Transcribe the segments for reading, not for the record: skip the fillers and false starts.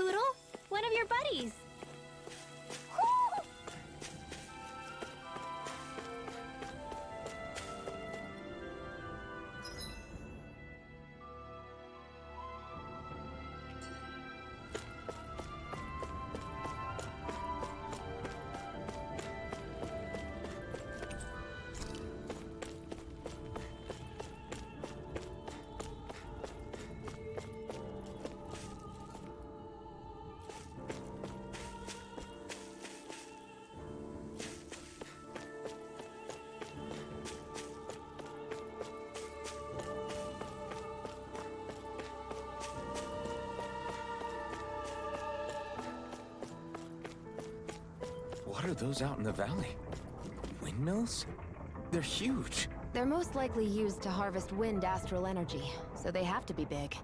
Poodle, one of your buddies. What are those out in the valley? Windmills? They're huge. They're most likely used to harvest wind astral energy, so they have to be big.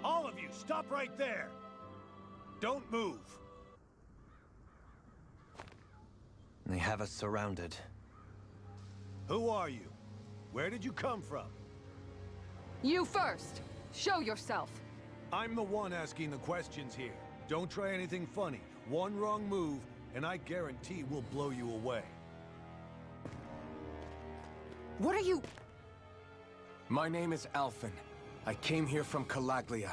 All of you, stop right there! Don't move! They have us surrounded. Who are you? Where did you come from? You first! Show yourself! I'm the one asking the questions here. Don't try anything funny. One wrong move, and I guarantee we'll blow you away. What are you... My name is Alphen. I came here from Calaglia.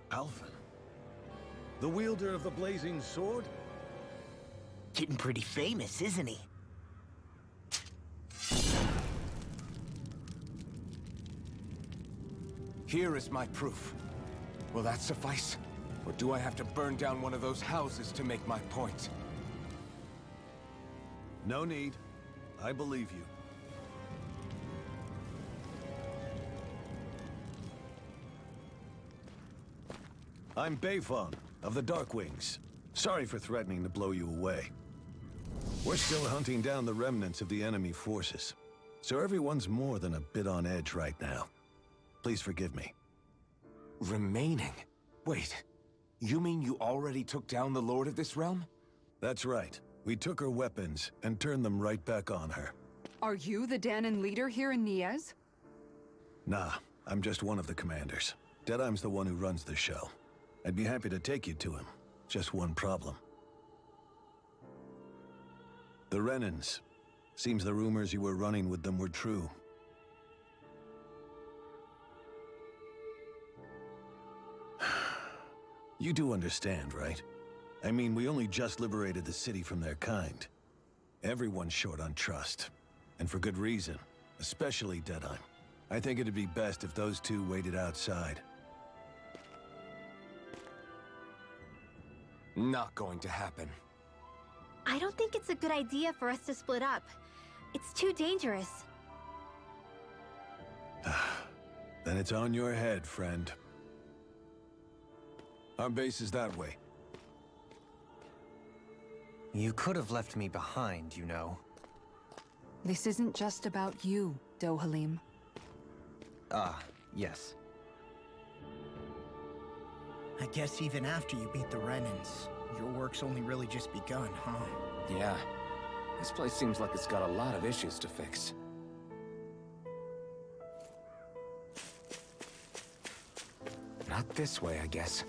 Alphen? The wielder of the blazing sword? Getting pretty famous, isn't he? Here is my proof. Will that suffice? Or do I have to burn down one of those houses to make my point? No need. I believe you. I'm Beifong, of the Darkwings. Sorry for threatening to blow you away. We're still hunting down the remnants of the enemy forces, so everyone's more than a bit on edge right now. Please forgive me. Remaining? Wait, you mean you already took down the Lord of this realm? That's right. We took her weapons and turned them right back on her. Are you the Danon leader here in Niez? Nah, I'm just one of the commanders. Deadeye's the one who runs the show. I'd be happy to take you to him. Just one problem. The Renans. Seems the rumors you were running with them were true. You do understand, right? I mean, we only just liberated the city from their kind. Everyone's short on trust. And for good reason. Especially Deadeye. I think it'd be best if those two waited outside. Not going to happen. I don't think it's a good idea for us to split up. It's too dangerous. Then it's on your head, friend. Our base is that way. You could have left me behind, you know. This isn't just about you, Dohalim. Ah, yes. I guess even after you beat the Renans, your work's only really just begun, huh? Yeah. This place seems like it's got a lot of issues to fix. Not this way, I guess.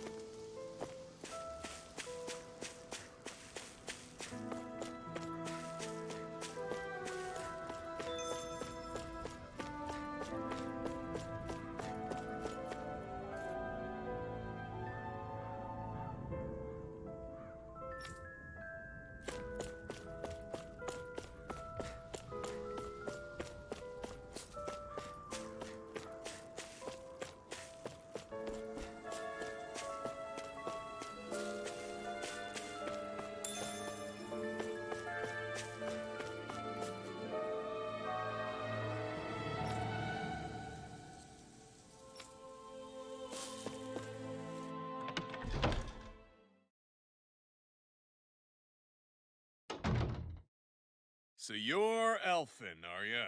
So you're elfin, are ya?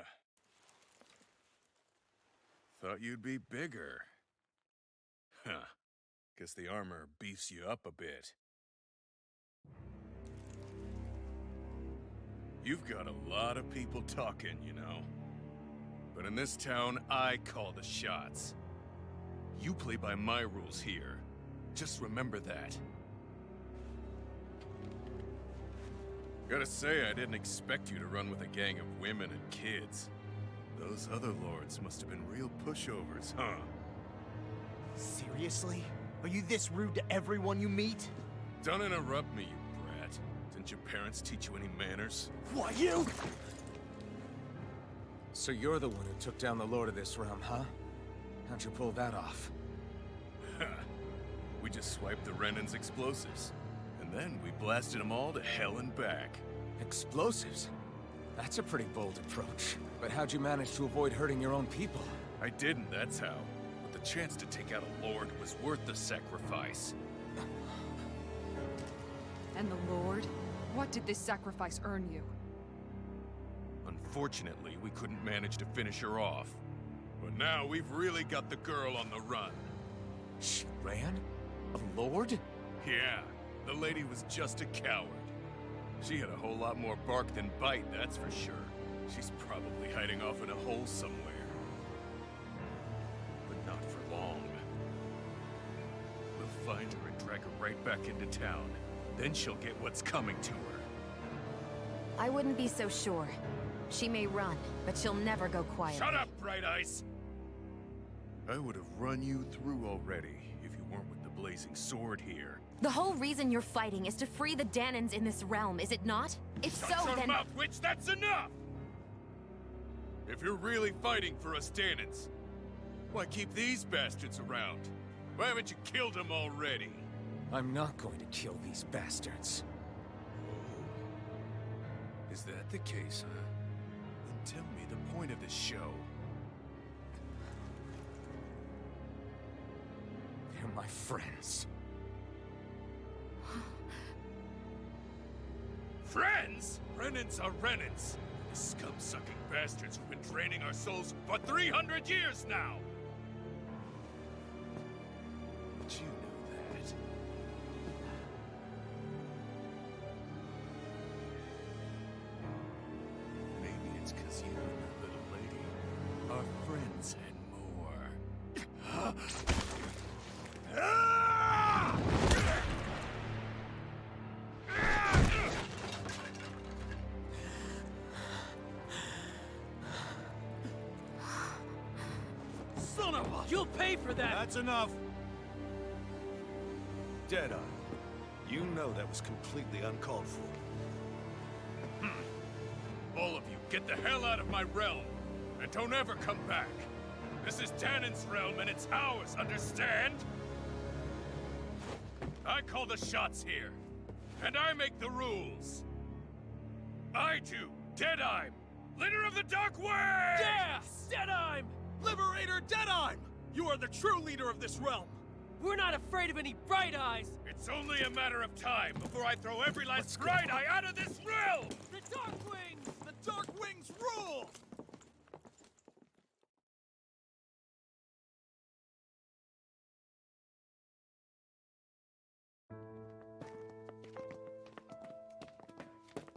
Thought you'd be bigger. Huh. Guess the armor beefs you up a bit. You've got a lot of people talking, you know. But in this town, I call the shots. You play by my rules here. Just remember that. Gotta say, I didn't expect you to run with a gang of women and kids. Those other lords must have been real pushovers, huh? Seriously? Are you this rude to everyone you meet? Don't interrupt me, you brat. Didn't your parents teach you any manners? What, you? So you're the one who took down the Lord of this realm, huh? How'd you pull that off? We just swiped the Renan's explosives. And then we blasted them all to hell and back. Explosives? That's a pretty bold approach. But how'd you manage to avoid hurting your own people? I didn't, that's how. But the chance to take out a lord was worth the sacrifice. And the Lord? What did this sacrifice earn you? Unfortunately, we couldn't manage to finish her off. But now we've really got the girl on the run. She ran? A lord? Yeah, the lady was just a coward. She had a whole lot more bark than bite, that's for sure. She's probably hiding off in a hole somewhere. But not for long. We'll find her and drag her right back into town. Then she'll get what's coming to her. I wouldn't be so sure. She may run, but she'll never go quiet. Shut up, Bright Eyes! I would have run you through already if you weren't with the blazing sword here. The whole reason you're fighting is to free the Danans in this realm, is it not? If Shut so, your then... mouth, witch! That's enough! If you're really fighting for us Danans, why keep these bastards around? Why haven't you killed them already? I'm not going to kill these bastards. Oh. Is that the case, huh? Then tell me the point of this show. They're my friends. Friends? Renans are Renans. The scum-sucking bastards who've been draining our souls for 300 years now! But you know that. Maybe it's because you and the little lady are friends and more. Son of a... You'll pay for that! That's enough! Deadeye, you know that was completely uncalled for. All of you, get the hell out of my realm! And don't ever come back! This is Danan's realm and it's ours, understand? I call the shots here. And I make the rules. I do, Deadeye, leader of the Dark Wings! Yeah! Deadeye! Liberator Deadeye! You are the true leader of this realm! We're not afraid of any Bright Eyes! It's only a matter of time before I throw every last Bright Eye out of this realm! The Dark Wings! The Dark Wings rule!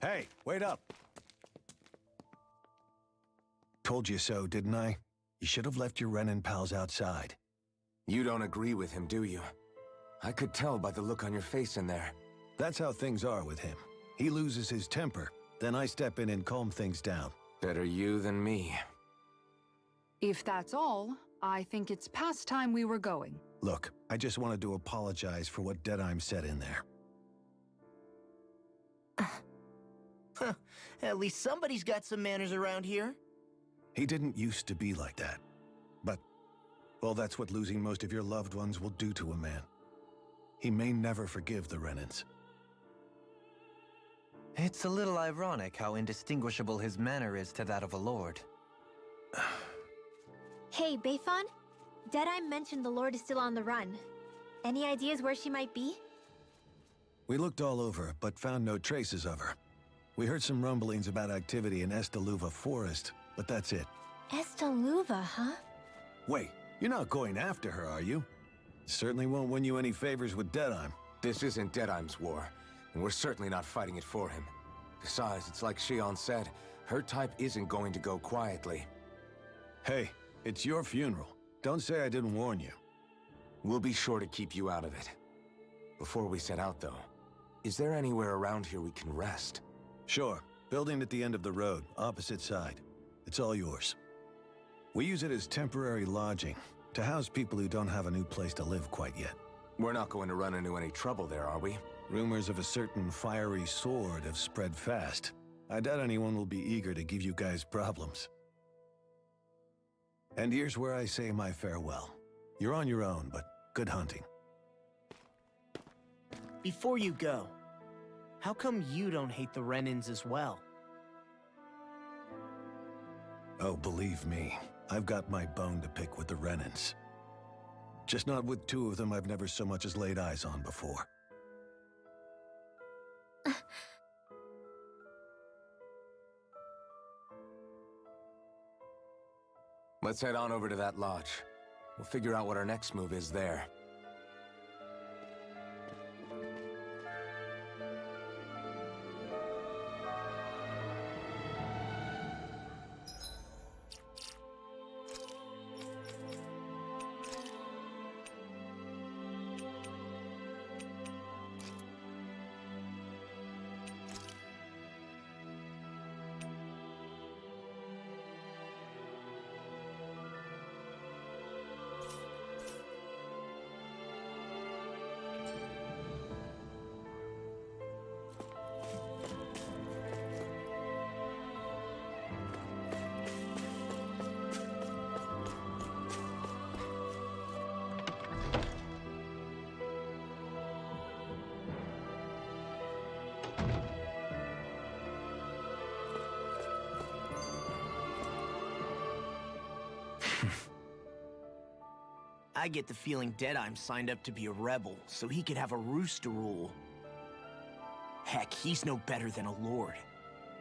Hey, wait up! Told you so, didn't I? You should have left your Renan pals outside. You don't agree with him, do you? I could tell by the look on your face in there. That's how things are with him. He loses his temper, then I step in and calm things down. Better you than me. If that's all, I think it's past time we were going. Look, I just wanted to apologize for what Deadeye said in there. At least somebody's got some manners around here. He didn't used to be like that. But, well, that's what losing most of your loved ones will do to a man. He may never forgive the Renans. It's a little ironic how indistinguishable his manner is to that of a lord. Hey, Bayfon? Deadeye mentioned the Lord is still on the run. Any ideas where she might be? We looked all over, but found no traces of her. We heard some rumblings about activity in Estaluva Forest, but that's it. Estaluva, huh? Wait, you're not going after her, are you? Certainly won't win you any favors with Deadheim. This isn't Deadheim's war, and we're certainly not fighting it for him. Besides, it's like Shion said, her type isn't going to go quietly. Hey, it's your funeral. Don't say I didn't warn you. We'll be sure to keep you out of it. Before we set out, though, is there anywhere around here we can rest? Sure. Building at the end of the road, opposite side. It's all yours. We use it as temporary lodging, to house people who don't have a new place to live quite yet. We're not going to run into any trouble there, are we? Rumors of a certain fiery sword have spread fast. I doubt anyone will be eager to give you guys problems. And here's where I say my farewell. You're on your own, but good hunting. Before you go, how come you don't hate the Renins as well? Oh, believe me, I've got my bone to pick with the Renins. Just not with two of them I've never so much as laid eyes on before. Let's head on over to that lodge. We'll figure out what our next move is there. I get the feeling Deadheim signed up to be a rebel, so he could have a roost to rule. Heck, he's no better than a lord.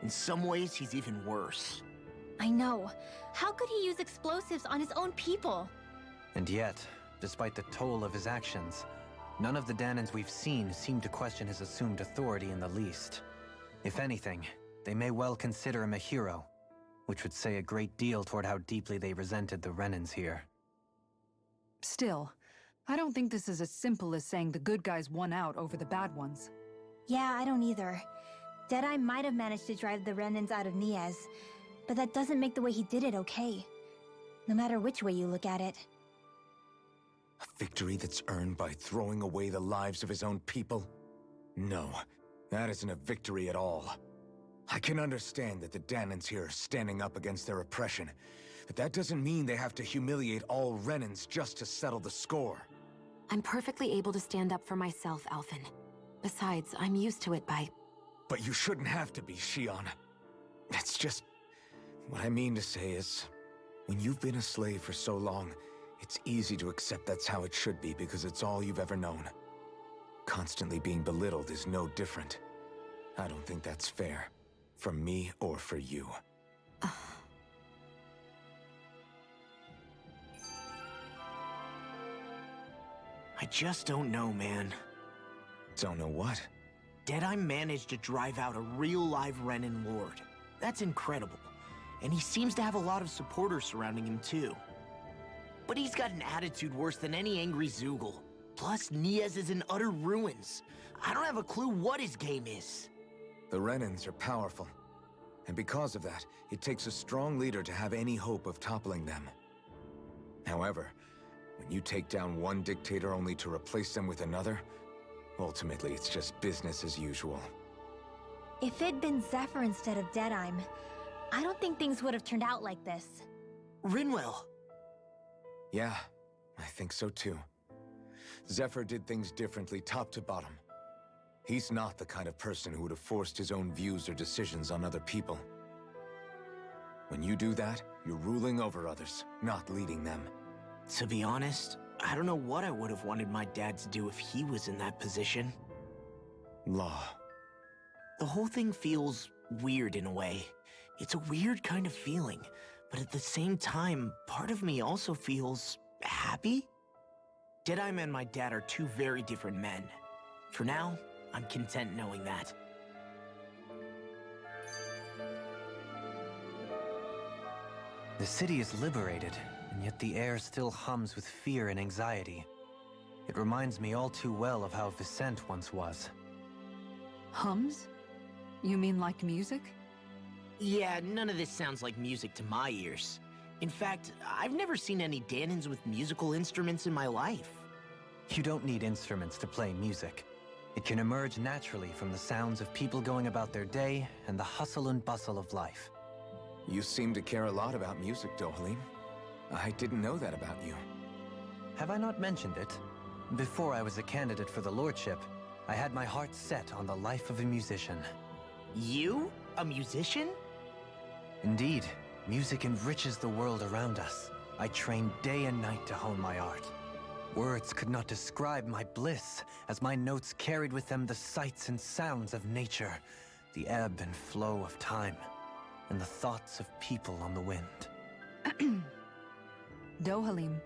In some ways, he's even worse. I know. How could he use explosives on his own people? And yet, despite the toll of his actions, none of the Danans we've seen seem to question his assumed authority in the least. If anything, they may well consider him a hero, which would say a great deal toward how deeply they resented the Renins here. Still, I don't think this is as simple as saying the good guys won out over the bad ones. Yeah, I don't either. Deadeye might have managed to drive the Renins out of Niez, but that doesn't make the way he did it okay. No matter which way you look at it. A victory that's earned by throwing away the lives of his own people? No, that isn't a victory at all. I can understand that the Danans here are standing up against their oppression, but that doesn't mean they have to humiliate all Renins just to settle the score. I'm perfectly able to stand up for myself, Alphen. Besides, I'm used to it by... But you shouldn't have to be, Shion. It's just... What I mean to say is, when you've been a slave for so long, it's easy to accept that's how it should be because it's all you've ever known. Constantly being belittled is no different. I don't think that's fair. For me or for you. I just don't know, man. Don't know what? Deadeye managed to drive out a real live Renin lord. That's incredible. And he seems to have a lot of supporters surrounding him too. But he's got an attitude worse than any angry Zoogle. Plus, Niez is in utter ruins. I don't have a clue what his game is. The Renins are powerful. And because of that, it takes a strong leader to have any hope of toppling them. However, when you take down one dictator only to replace them with another, ultimately it's just business as usual. If it'd been Zephyr instead of Deadeye, I don't think things would have turned out like this. Rinwell. Yeah, I think so too. Zephyr did things differently top to bottom. He's not the kind of person who would have forced his own views or decisions on other people. When you do that, you're ruling over others, not leading them. To be honest, I don't know what I would have wanted my dad to do if he was in that position. Law. The whole thing feels weird in a way. It's a weird kind of feeling, but at the same time, part of me also feels happy. Deadeye and my dad are two very different men. For now, I'm content knowing that. The city is liberated, and yet the air still hums with fear and anxiety. It reminds me all too well of how Vicente once was. Hums? You mean like music? Yeah, none of this sounds like music to my ears. In fact, I've never seen any Danans with musical instruments in my life. You don't need instruments to play music. It can emerge naturally from the sounds of people going about their day and the hustle and bustle of life. You seem to care a lot about music, Dohalim. I didn't know that about you. Have I not mentioned it? Before I was a candidate for the lordship, I had my heart set on the life of a musician. You? A musician? Indeed, music enriches the world around us. I trained day and night to hone my art. Words could not describe my bliss, as my notes carried with them the sights and sounds of nature, the ebb and flow of time, and the thoughts of people on the wind. Dohalim.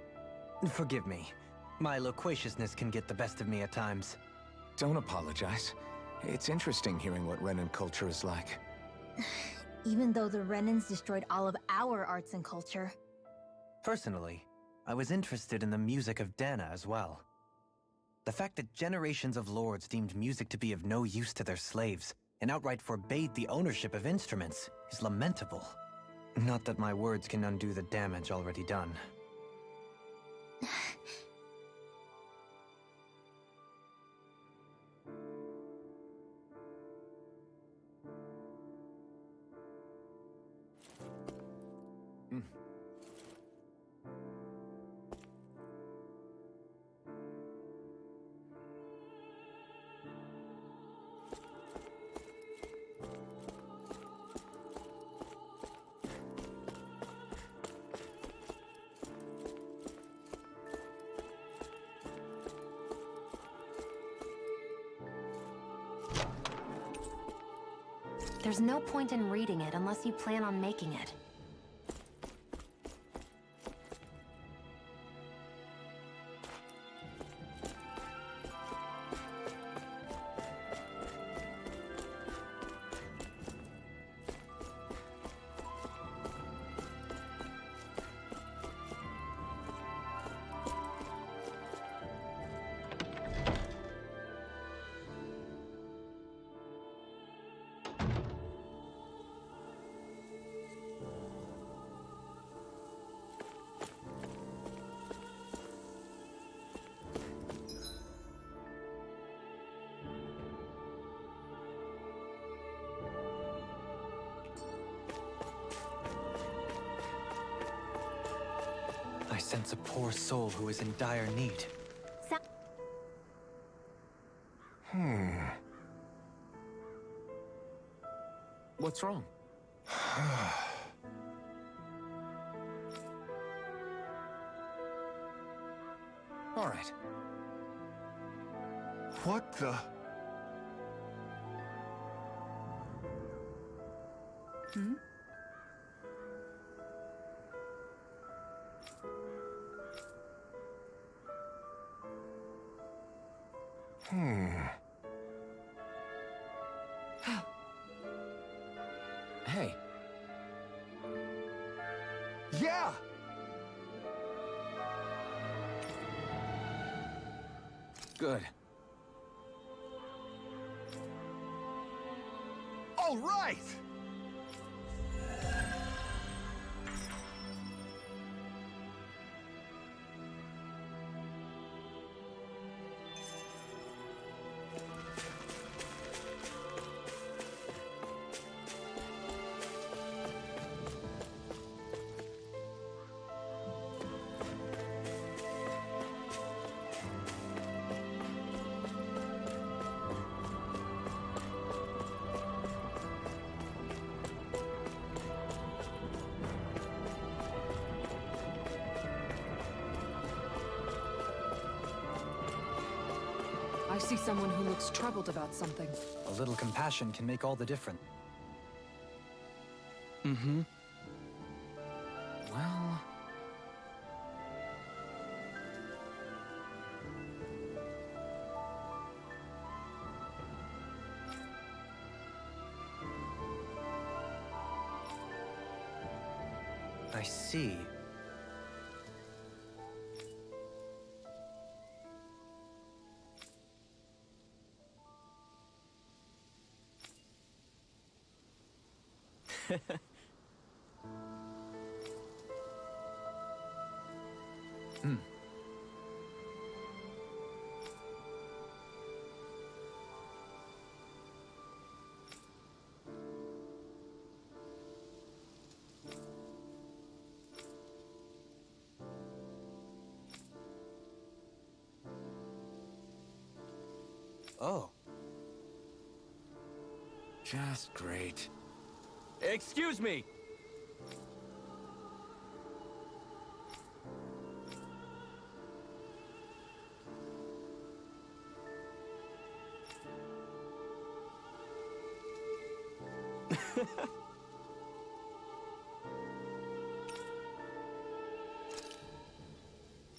Forgive me. My loquaciousness can get the best of me at times. Don't apologize. It's interesting hearing what Renan culture is like. Even though the Renans destroyed all of our arts and culture. Personally, I was interested in the music of Dana as well. The fact that generations of lords deemed music to be of no use to their slaves and outright forbade the ownership of instruments is lamentable. Not that my words can undo the damage already done. There's no point in reading it unless you plan on making it. I sense a poor soul who is in dire need. What's wrong? All right. What the? Hey. Yeah! Good. All right! I see someone who looks troubled about something. A little compassion can make all the difference. Mm-hmm. Well... I see. Hmm. Oh. Just great. Excuse me!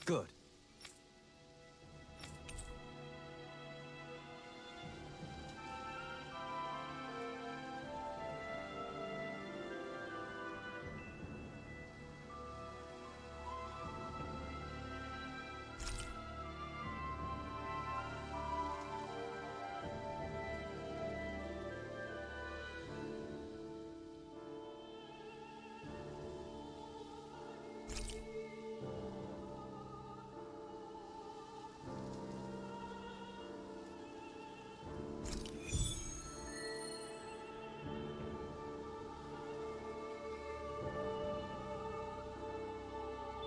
Good.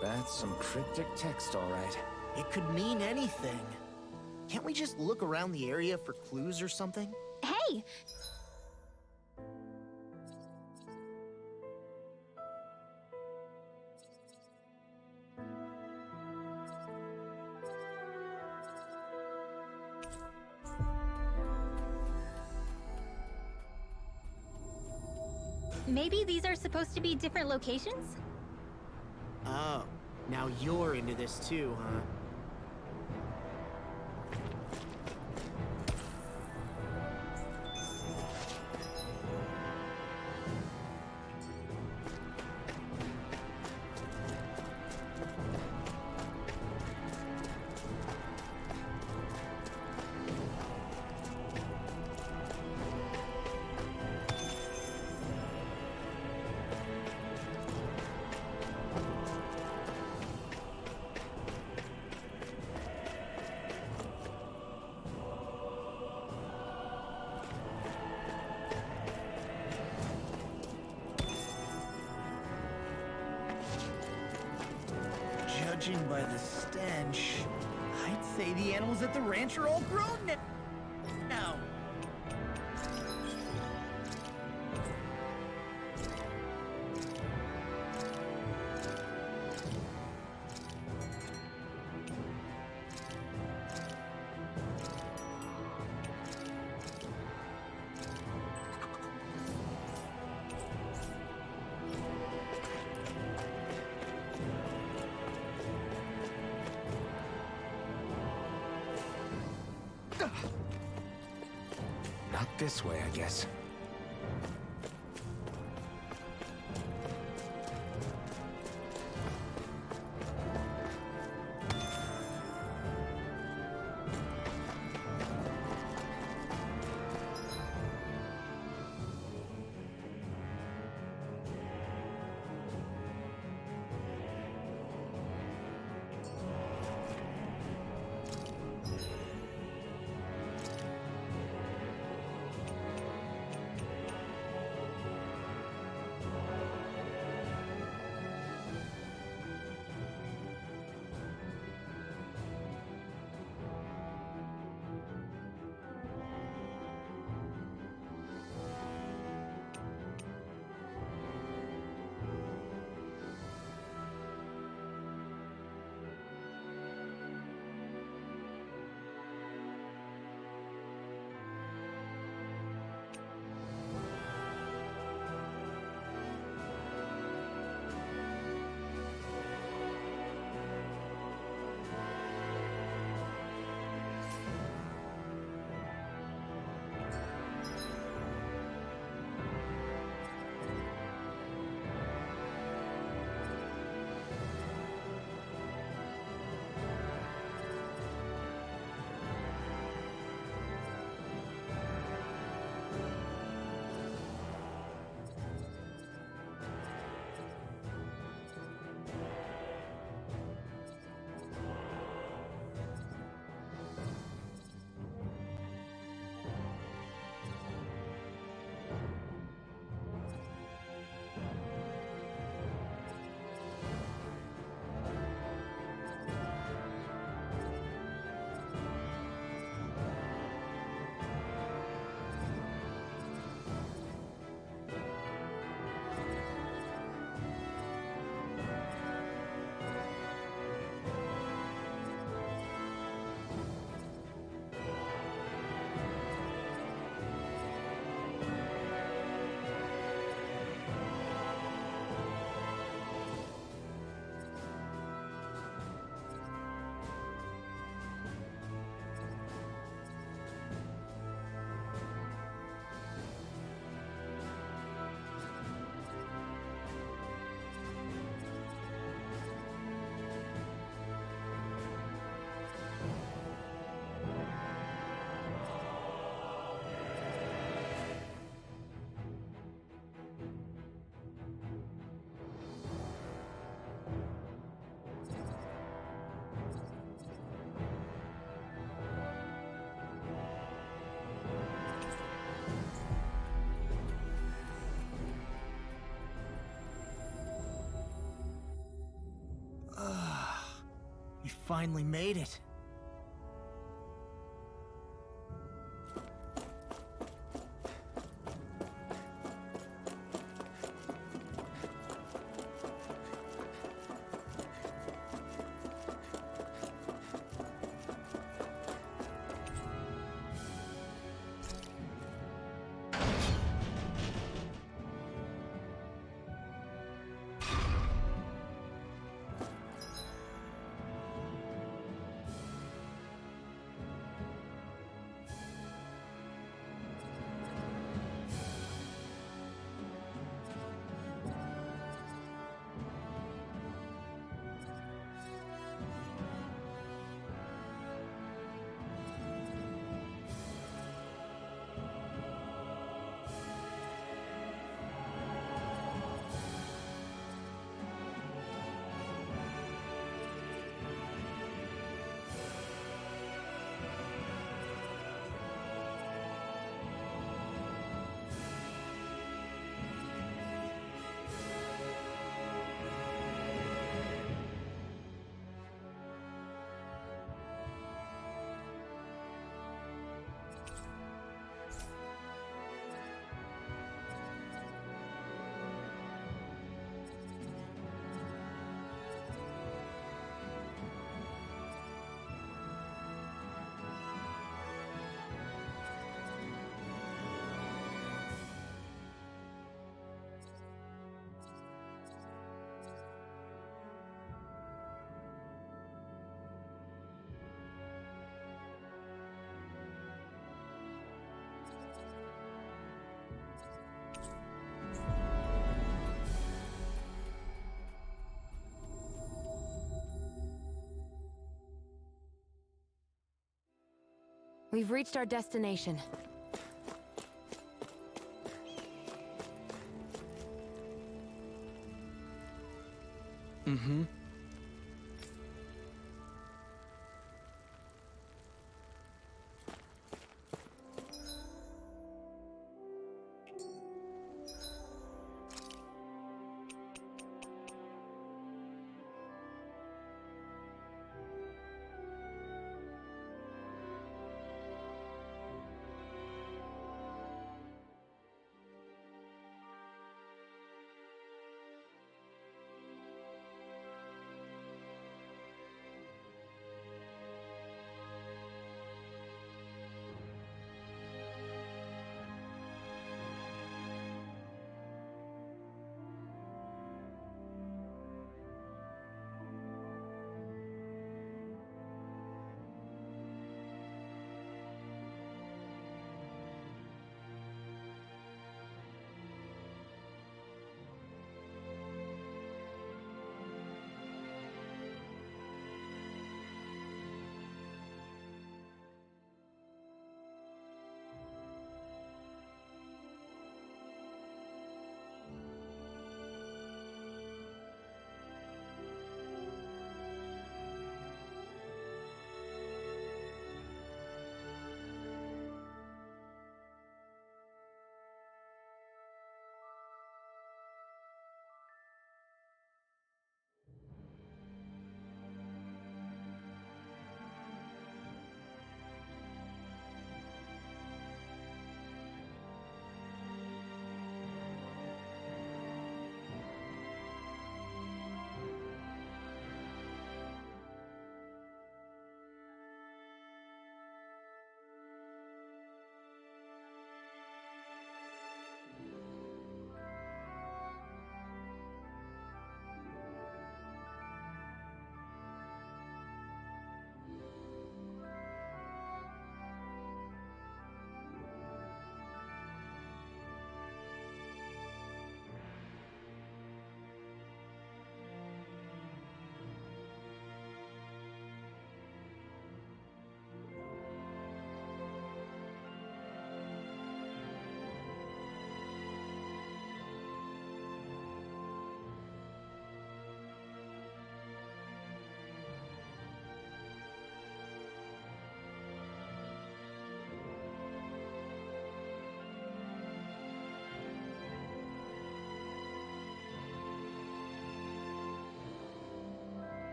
That's some cryptic text, all right. It could mean anything. Can't we just look around the area for clues or something? Hey! Maybe these are supposed to be different locations? Oh, now you're into this too, huh? Judging by the stench, I'd say the animals at the ranch are all grown now. Not this way, I guess. We finally made it. We've reached our destination. Mm-hmm.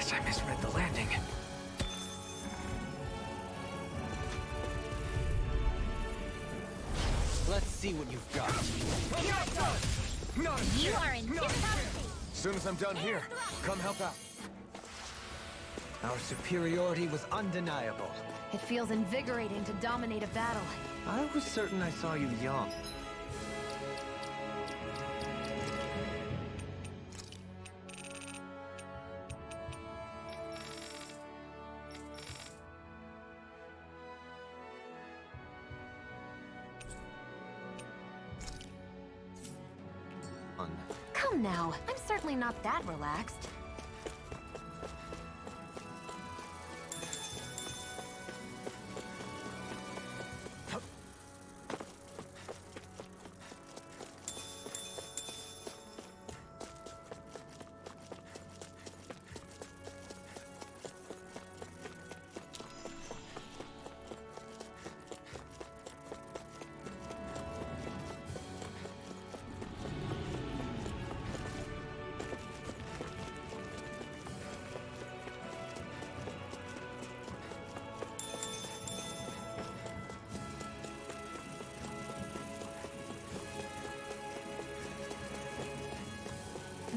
Guess I misread the landing. Let's see what you've got. No, You are in tip-top shape. as soon as I'm done here, come help out. Our superiority was undeniable. It feels invigorating to dominate a battle. I was certain I saw you young. Come now, I'm certainly not that relaxed.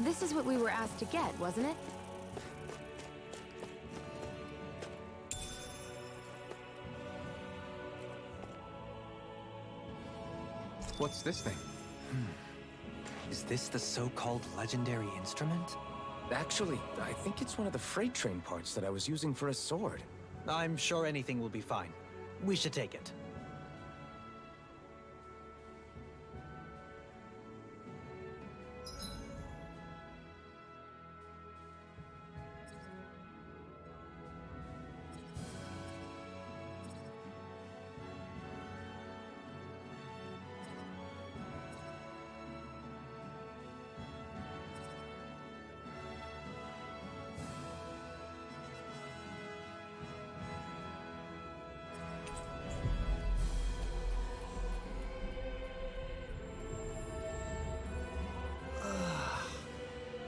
This is what we were asked to get, wasn't it? What's this thing? Is this the so-called legendary instrument? Actually, I think it's one of the freight train parts that I was using for a sword. I'm sure anything will be fine. We should take it.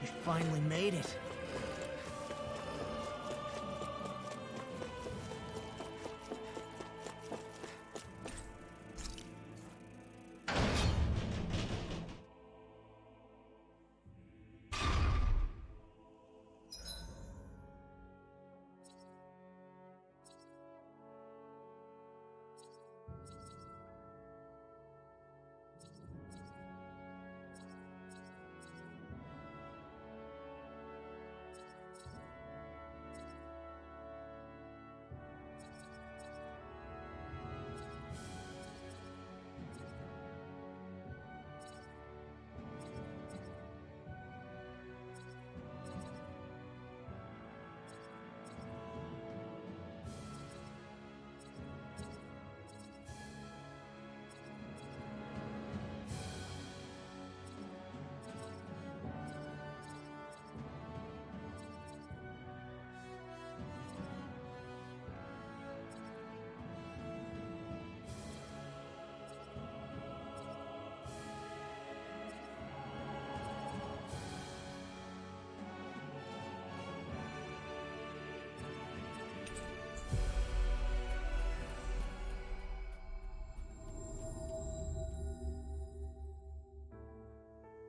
We finally made it.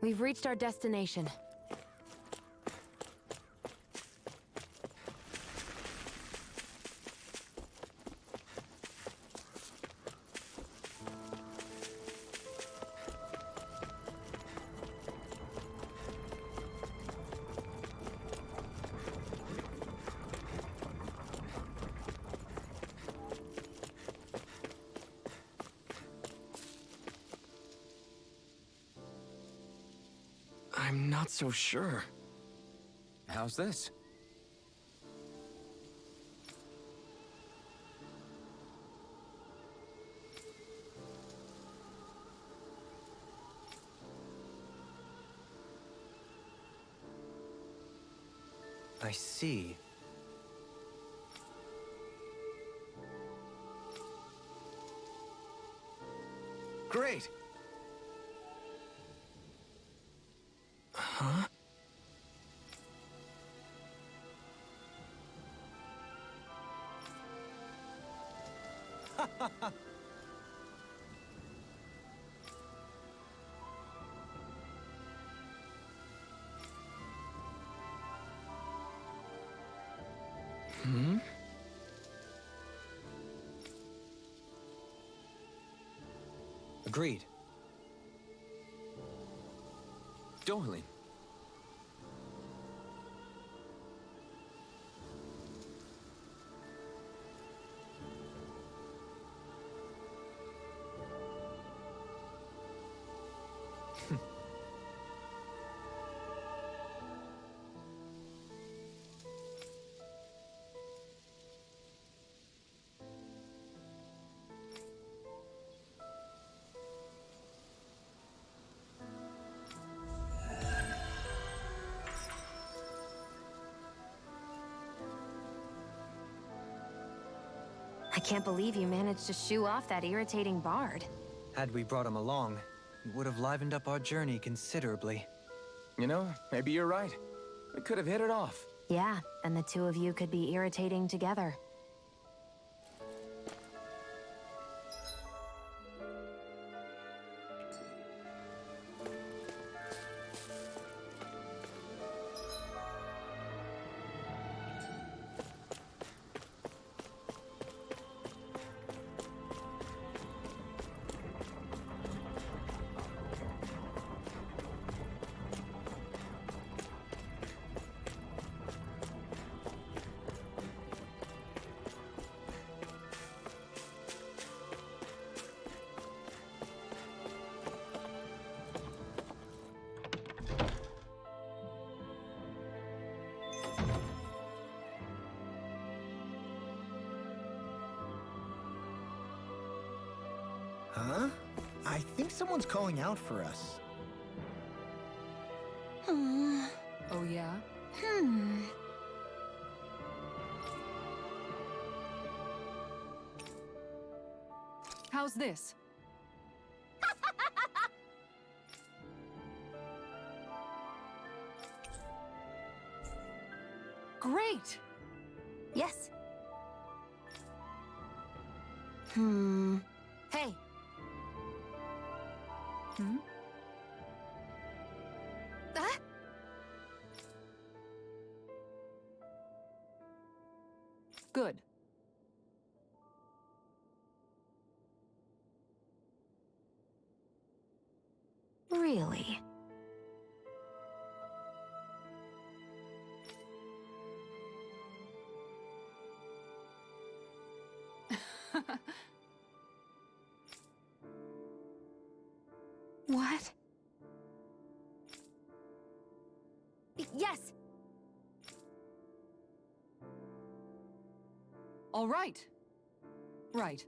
We've reached our destination. I'm not so sure. How's this? I see. Great! Huh? Hmm? Agreed. Darling. I can't believe you managed to shoo off that irritating bard. Had we brought him along, it would have livened up our journey considerably. You know, maybe you're right. We could have hit it off. Yeah, and the two of you could be irritating together. Huh? I think someone's calling out for us. Oh, yeah? How's this? Great! Yes. Hey. Hmm? Ah? Good. Really? What? Yes! All right. Right.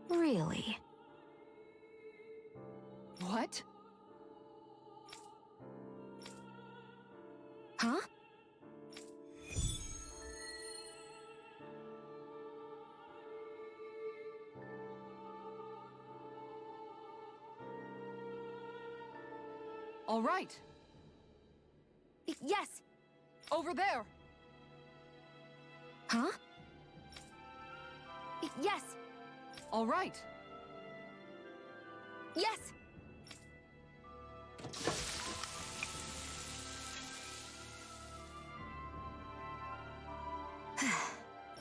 Really? What? Huh? All right. Yes! Over there. Huh? Yes! All right. Yes!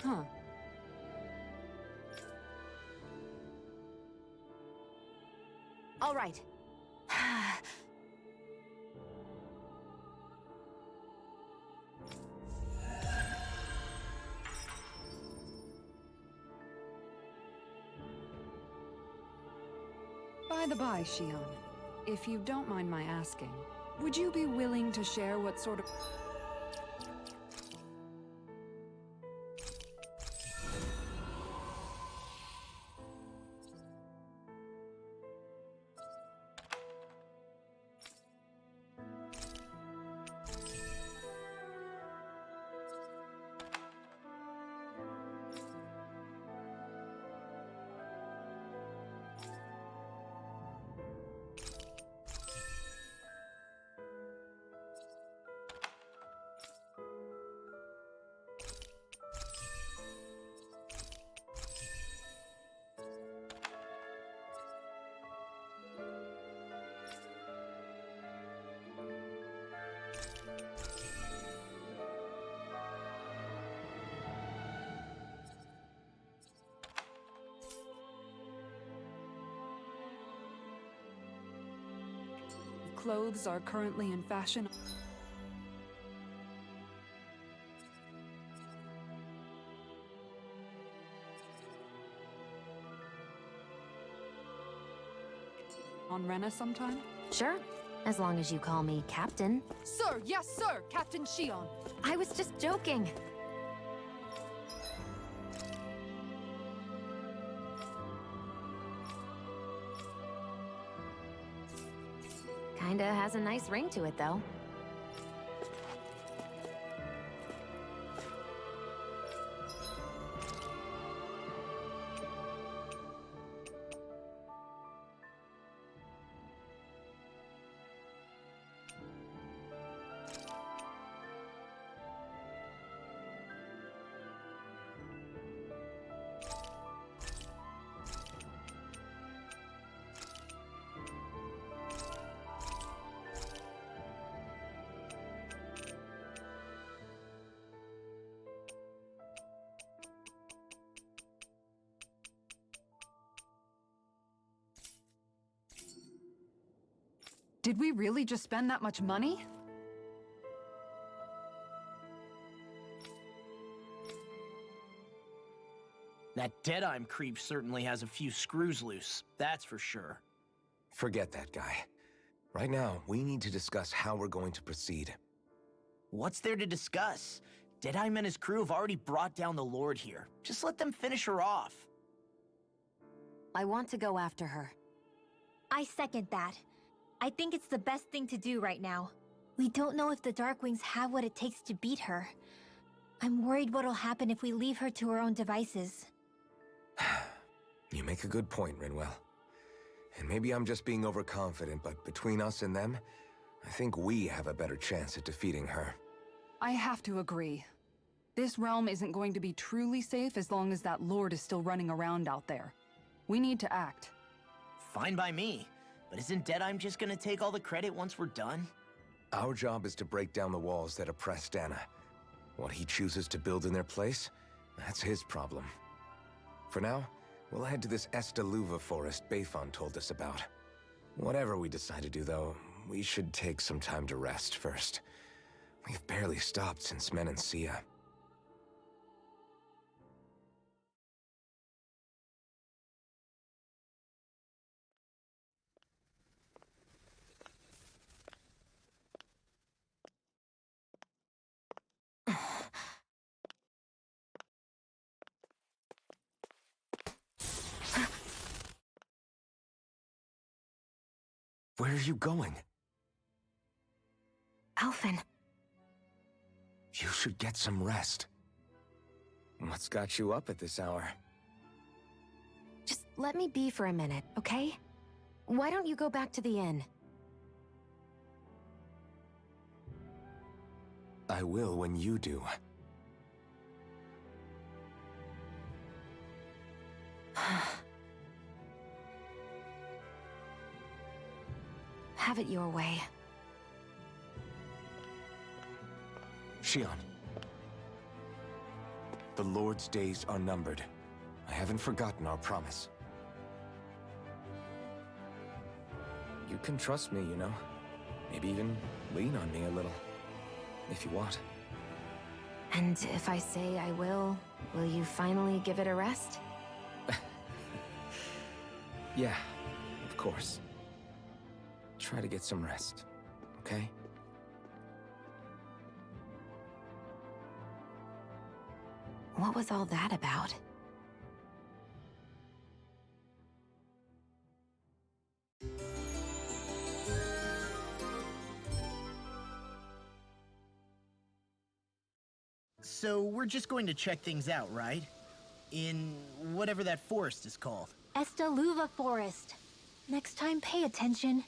Huh. All right. By the by, Shion, if you don't mind my asking, would you be willing to share what sort of... clothes are currently in fashion on Rena sometime? Sure, as long as you call me Captain. Sir, yes, sir, Captain Shion. I was just joking. Kinda has a nice ring to it, though. Did we really just spend that much money? That Deadeye creep certainly has a few screws loose, that's for sure. Forget that guy. Right now, we need to discuss how we're going to proceed. What's there to discuss? Deadeye and his crew have already brought down the Lord here. Just let them finish her off. I want to go after her. I second that. I think it's the best thing to do right now. We don't know if the Darkwings have what it takes to beat her. I'm worried what'll happen if we leave her to her own devices. You make a good point, Rinwell. And maybe I'm just being overconfident, but between us and them, I think we have a better chance at defeating her. I have to agree. This realm isn't going to be truly safe as long as that Lord is still running around out there. We need to act. Fine by me. But isn't Deadeye just gonna take all the credit once we're done? Our job is to break down the walls that oppress Dana. What he chooses to build in their place, that's his problem. For now, we'll head to this Estaluva forest Bayfon told us about. Whatever we decide to do, though, we should take some time to rest first. We've barely stopped since Menancia. Where are you going? Alphen. You should get some rest. What's got you up at this hour? Just let me be for a minute, okay? Why don't you go back to the inn? I will when you do. Have it your way. Shion. The Lord's days are numbered. I haven't forgotten our promise. You can trust me, you know. Maybe even lean on me a little. If you want. And if I say I will you finally give it a rest? Yeah, of course. Try to get some rest, okay? What was all that about? So we're just going to check things out, right? In whatever that forest is called. Estaluva Forest. Next time, pay attention.